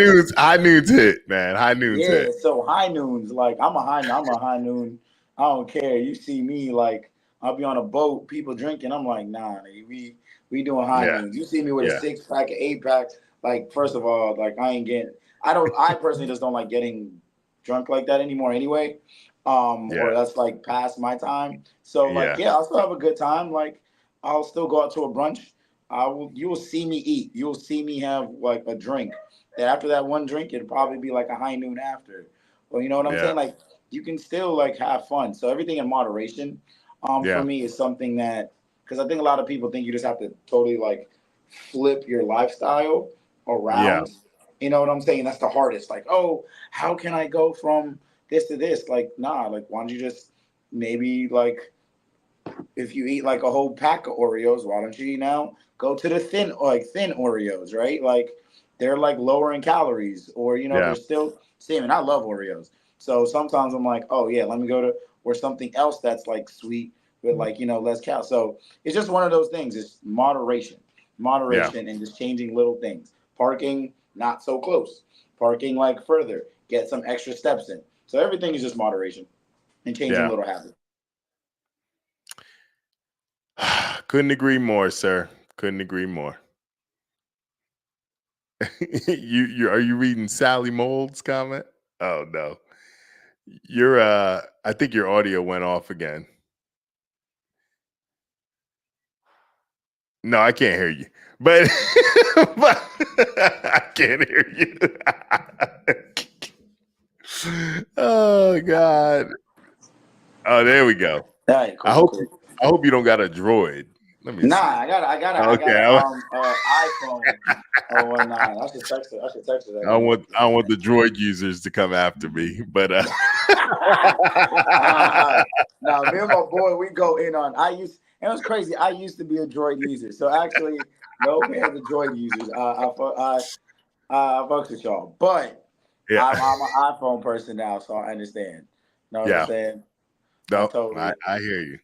noons hit, man. High noons yeah. hit. So High Noons, like I'm a High Noon. I don't care. You see me, like I'll be on a boat, people drinking. I'm like, nah, nigga, we doing High Yeah, Noons. You see me with a yeah, 6 pack, an 8 pack. Like first of all, like I ain't getting. I don't. I personally just don't like getting drunk like that anymore. Anyway, yeah, or that's like past my time. So like, yeah, yeah, I'll still have a good time. Like I'll still go out to a brunch. I will. You will see me eat. You will see me have like a drink. That after that 1 drink, it'd probably be like a High Noon after. Well, you know what I'm yeah, saying? Like you can still like have fun. So everything in moderation, for yeah, me is something that because I think a lot of people think you just have to totally like flip your lifestyle yeah, around. You know what I'm saying? That's the hardest. Like, oh, how can I go from this to this? Like, nah. Like, why don't you just maybe like if you eat like a whole pack of Oreos, why don't you now go to the thin Oreos, right? Like they're like lower in calories, or yeah, they're still same. And I love Oreos, so sometimes I'm like, oh yeah, let me go to or something else that's like sweet with like less cal. So it's just one of those things. It's yeah, moderation, and just changing little things. Parking not so close, parking like further, get some extra steps in. So everything is just moderation and changing yeah. little habits. Couldn't agree more, sir. Couldn't agree more. You are you reading Sally Mold's comment? Oh no. I think your audio went off again. No, I can't hear you. But, but I can't hear you. Oh God. Oh, there we go. All right, I cool, hope cool. I hope you don't got a droid. Let me Nah, see. I got Okay. a iPhone or whatnot. I should text her. I should text her that. Let me text I want the droid users to come after me. But now me and my boy, we go in on. And it was crazy. I used to be a Droid user, so actually, no man, the Droid users. I fucks with y'all, but yeah. I'm an iPhone person now, so I understand. Know what I'm Yeah. saying? I No, totally. I hear you.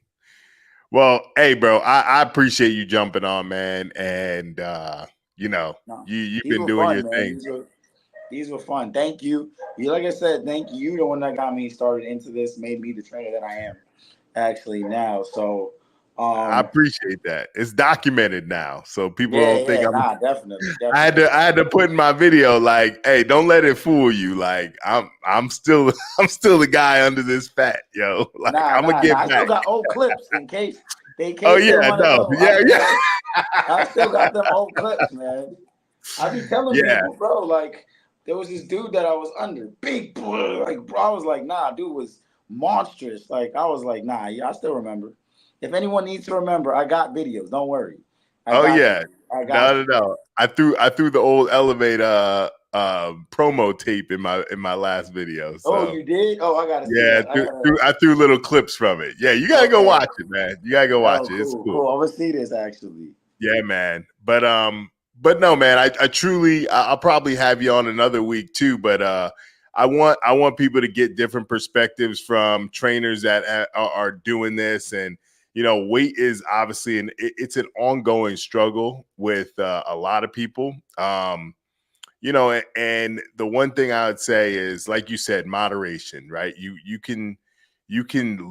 Well, hey, bro, I appreciate you jumping on, man. And No, you've these been were doing fun, your man. thing. These were fun. Thank you. You like I said, thank you. You the one that got me started into this, made me the trainer that I am actually now. So I um appreciate that. It's documented now, so people yeah, don't think yeah, I'm. nah, definitely, definitely. I had to put in my video like, hey, don't let it fool you. Like I'm still I'm still the guy under this fat, yo. Like Nah, I'm gonna nah, nah. get I still back. got old clips in Oh case they yeah, want to no, know. I yeah, still yeah. got I still got them old clips, man. I be telling Yeah. people, bro, like there was this dude that I was under, big boy, like bro. I was like, nah, dude was monstrous. Like I was like, nah, yeah, I still remember. If anyone needs to remember, I got videos. Don't worry, I Oh got yeah. you. I got No, no, you. no. I threw the old Elevate promo tape in my last video. Oh, So you did? Oh, I gotta see yeah, that. I gotta. I threw little clips from it. Yeah, you gotta go Okay. watch it, man. You gotta go watch Oh, it. It's cool, cool. cool. I'm gonna see this actually. Yeah, man. But no, man. I truly, I'll probably have you on another week too. But I want people to get different perspectives from trainers that are doing this, and weight is obviously it's an ongoing struggle with a lot of people. And the one thing I would say is, like you said, moderation, right? You can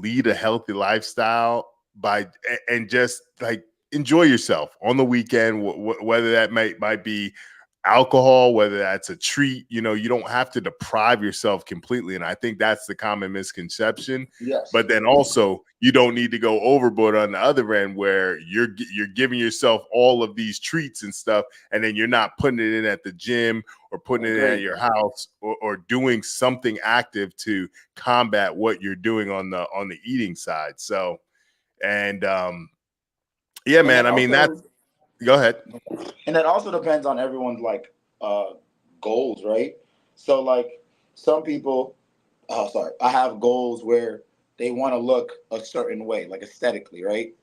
lead a healthy lifestyle by and just like enjoy yourself on the weekend, whether that might be alcohol, whether that's a treat. You don't have to deprive yourself completely, and I think that's the common misconception. Yes. But then also, you don't need to go overboard on the other end, where you're giving yourself all of these treats and stuff, and then you're not putting it in at the gym or putting it in at Agree. your house, or doing something active to combat what you're doing on the eating side. So, and yeah, And man. that I mean, that's also go ahead. and that also depends on everyone's like goals, right? So like some people, oh sorry, I have goals where they want to look a certain way, like aesthetically, right?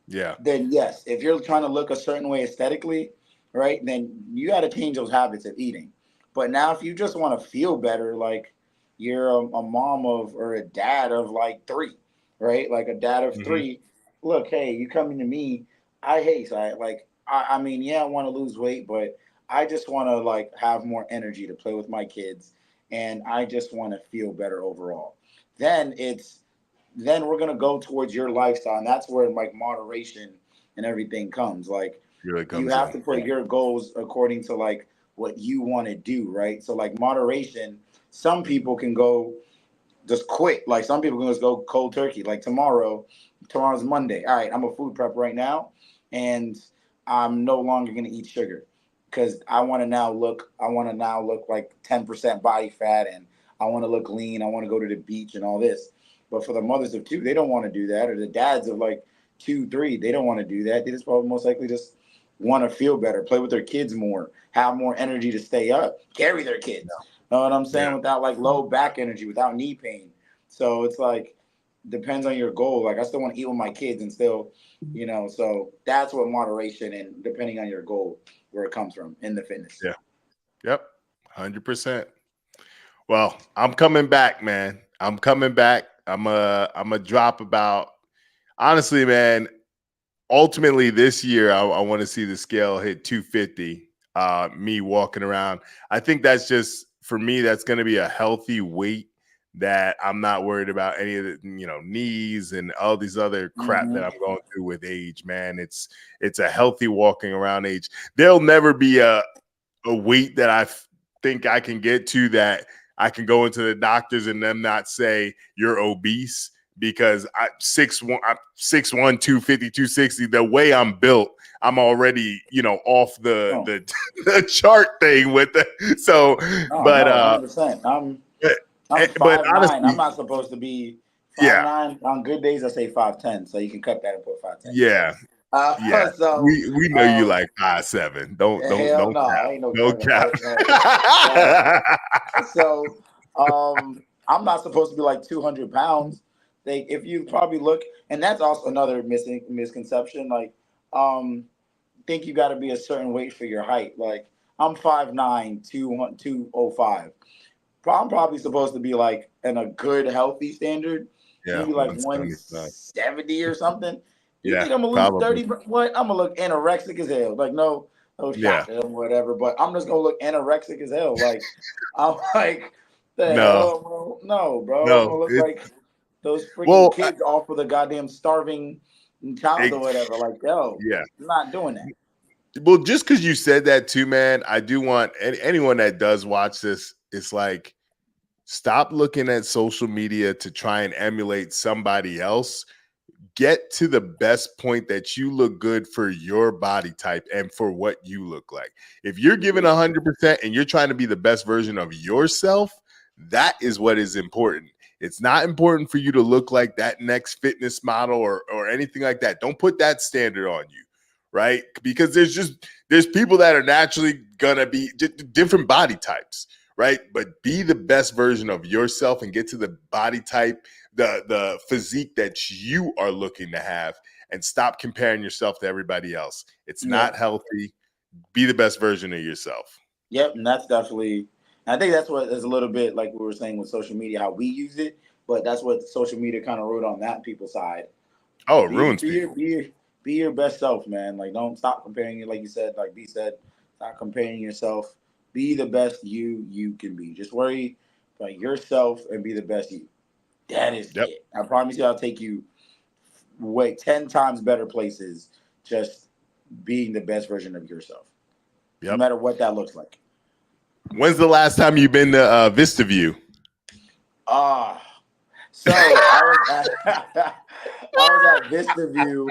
Yeah. Then yes, if you're trying to look a certain way aesthetically, right, then you got to change those habits of eating. But now, if you just want to feel better, like you're a mom of or a dad of like three, right? Like a dad of Hmm. three. Look, hey, you coming to me? I hate. So I mean, yeah, I want to lose weight, but I just want to like have more energy to play with my kids, and I just want to feel better overall. Then it's then we're gonna go towards your lifestyle, and that's where like moderation and everything comes. Like Really you comes have in. to put your goals according to like what you want to do, right? So like moderation, some people can go just quit. Like some people can just go cold turkey. Like tomorrow's Monday. All right, I'm a food prep right now, and I'm no longer gonna eat sugar because I want to now look like 10% body fat, and I want to look lean. I want to go to the beach and all this. But for the mothers of two, they don't want to do that, or the dads of like two, three, they don't want to do that. They just probably most likely just want to feel better, play with their kids more, have more energy to stay up, carry their kids. Know what I'm Yeah. saying? Without like low back energy, without knee pain. So it's like depends on your goal. Like I still want to eat with my kids and still, so that's what moderation and depending on your goal where it comes from in the fitness. Yeah. Yep. 100%. Well, I'm coming back, man. I'm coming back. I'm a drop about, honestly, man. Ultimately, this year, I want to see the scale hit 250. Me walking around, I think that's just for me. That's going to be a healthy weight that I'm not worried about any of the knees and all these other crap that Mm-hmm. I'm going through with age. Man, it's a healthy walking around age. There'll never be a weight that think I can get to that I can go into the doctors and them not say you're obese, because I'm 6'1", 250, 260. The way I'm built, I'm already, off No, the the chart thing with the so no, but no, 100%. I'm but 5'9". I'm honestly, not supposed to be five yeah, nine. On good days, I say 5'10". So you can cut that and put 5'10". yeah, yeah. So We know you um, like 5'7". Don't hell no, cap. I ain't no Don't Kevin cap. Hart. No. Uh, So I'm not supposed to be like 200 pounds. If you probably look, and that's also another misconception. Like, think you got to be a certain weight for your height. Like, I'm 5'9", 205. I'm probably supposed to be like in a good healthy standard, Yeah, maybe like 175. 170 or something. You Yeah, think I'm gonna lose probably. 30? What? I'm gonna look anorexic as hell. Like no Yeah. shot or whatever. But I'm just gonna look anorexic as hell. Like I'm like the No, hell, bro? No, bro. I'm no. gonna look like those freaking Well, kids off of the goddamn starving child or it, whatever. Like yo, yeah. I'm not doing that. Well, just because you said that too, man, I do want anyone that does watch this, it's like, stop looking at social media to try and emulate somebody else. get to the best point that you look good for your body type and for what you look like. If you're giving 100% and you're trying to be the best version of yourself, that is what is important. It's not important for you to look like that next fitness model or anything like that. Don't put that standard on you, right? Because there's people that are naturally gonna be different body types, right? But be the best version of yourself and get to the body type, the physique that you are looking to have, and stop comparing yourself to everybody else. It's not healthy. Be the best version of yourself. Yep, and that's definitely. I think that's what is a little bit like we were saying with social media, how we use it, but that's what social media kind of wrote on that people's side. Oh, it ruins people. Be your best self, man. Like, don't stop comparing it. Like you said, like B said, stop comparing yourself. Be the best you can be. Just worry about yourself and be the best you. That is it. I promise you, I'll take you way 10 times better places. Just being the best version of yourself, no matter what that looks like. When's the last time you've been to Vista View? So I was at Vista View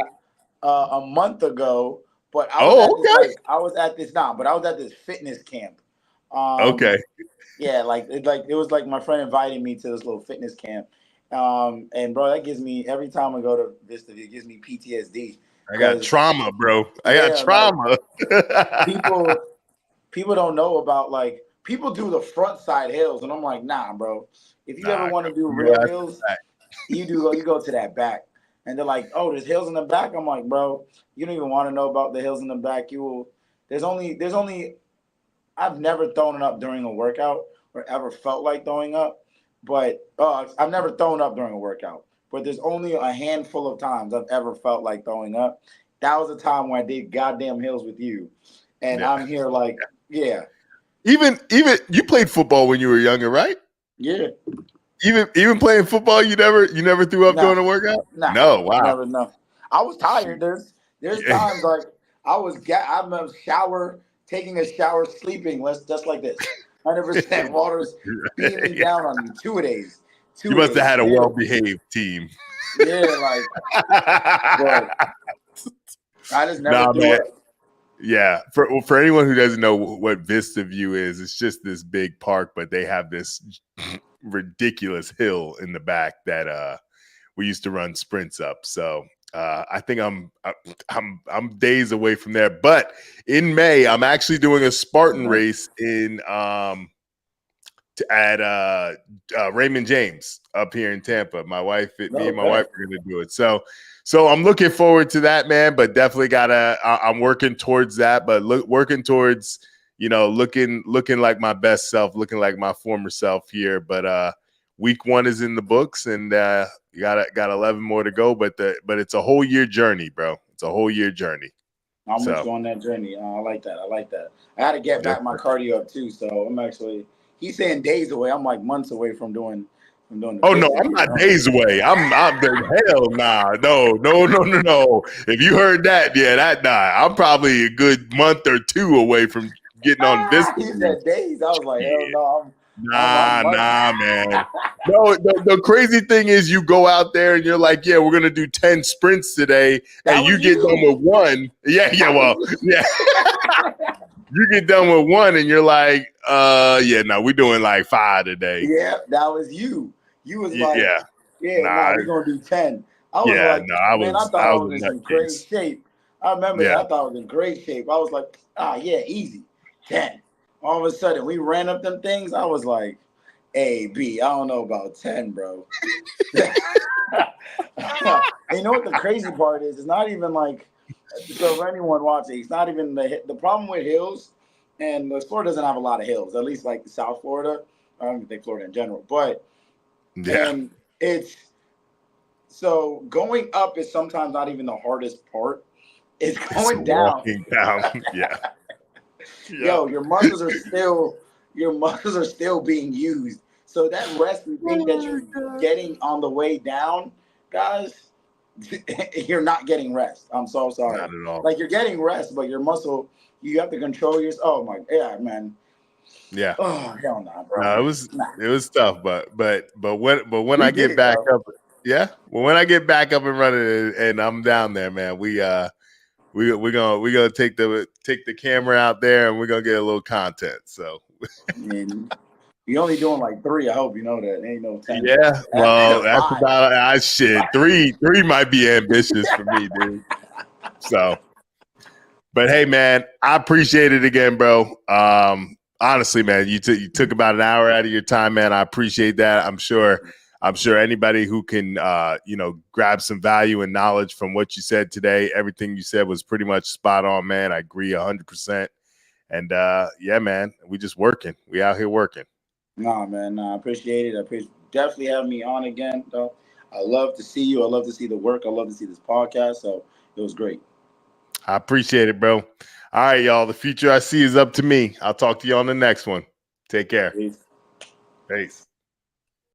a month ago, but I was at this fitness camp. Okay. Yeah, it was like my friend invited me to this little fitness camp. And bro, that gives me every time I go to Vista View, it gives me PTSD. I got trauma, bro. I got trauma. Like, people don't know about, like, people do the front side hills, and I'm like, nah, bro. If you ever want to do real hills, you go to that back. And they're like, oh, there's hills in the back. I'm like, bro, you don't even want to know about the hills in the back. There's only I've never thrown it up during a workout or ever felt like throwing up, but I've never thrown up during a workout. But there's only a handful of times I've ever felt like throwing up. That was a time when I did goddamn hills with you. And I'm here like, Even you played football when you were younger, right? Yeah. Even playing football, you never threw up during a workout? No, wow. Never, no. I was tired. There's times like I'm taking a shower, sleeping, just like this. 100% water's beaming down on me 2 days. You must have had a well-behaved team. Yeah, like, but I just never threw up. Yeah, for anyone who doesn't know what Vista View is, it's just this big park, but they have this ridiculous hill in the back that we used to run sprints up. So I think I'm days away from there. But in May, I'm actually doing a Spartan race at Raymond James up here in Tampa. Me and my wife are going to do it. So I'm looking forward to that, man. But definitely I'm working towards that. But working towards, looking like my best self, looking like my former self here. But week 1 is in the books, and you got 11 more to go. But it's a whole year journey, bro. It's a whole year journey. I'm with you on that journey. I like that. I had to get back my cardio up too. So I'm actually. He's saying days away. I'm like months away from doing. Oh no, I'm not days away. I'm hell nah. No. If you heard that, I'm probably a good month or 2 away from getting on this. He said days. I was like, hell no. Nah, man. No, the crazy thing is you go out there and you're like, yeah, we're gonna do 10 sprints today, and you get done with 1. Yeah. You get done with 1 and you're like, we're doing like 5 today. Yeah, that was you. You was like, we're gonna do 10. I was like, I thought I was in great shape. I remember that. I thought I was in great shape. I was like, easy. 10. All of a sudden we ran up them things. I was like, hey, B, I don't know about 10, bro. And you know what the crazy part is? It's not even like, so for anyone watching, it's not even the problem with hills, and Florida doesn't have a lot of hills, at least like South Florida. I don't even think Florida in general, but and it's so going up is sometimes not even the hardest part. It's going down. Yo, your muscles are still being used. So that rest you think that you're getting on the way down, guys, you're not getting rest. I'm so sorry. Not at all. Like, you're getting rest, but your muscle, you have to control yours. Oh my, man. Yeah. Oh hell no, bro. No, it was tough, but when I get back up, Yeah. Well, when I get back up and running and I'm down there, man, we're gonna take the camera out there and we're gonna get a little content. So And we only doing like 3. I hope you know that. Ain't no 10. yeah, well, That's that's 5. about I shit. Three might be ambitious for me, dude. So, but hey, man, I appreciate it again, bro. Honestly, man, you took about an hour out of your time, man. I appreciate that. I'm sure anybody who can grab some value and knowledge from what you said today, everything you said was pretty much spot on, man. I agree 100%. And yeah, man, we just working. We out here working. Nah, man. Nah, I appreciate it. I appreciate definitely having me on again, though. I love to see you. I love to see the work. I love to see this podcast. So it was great. I appreciate it, bro. All right, y'all. The future I see is up to me. I'll talk to you on the next one. Take care. Peace. Peace.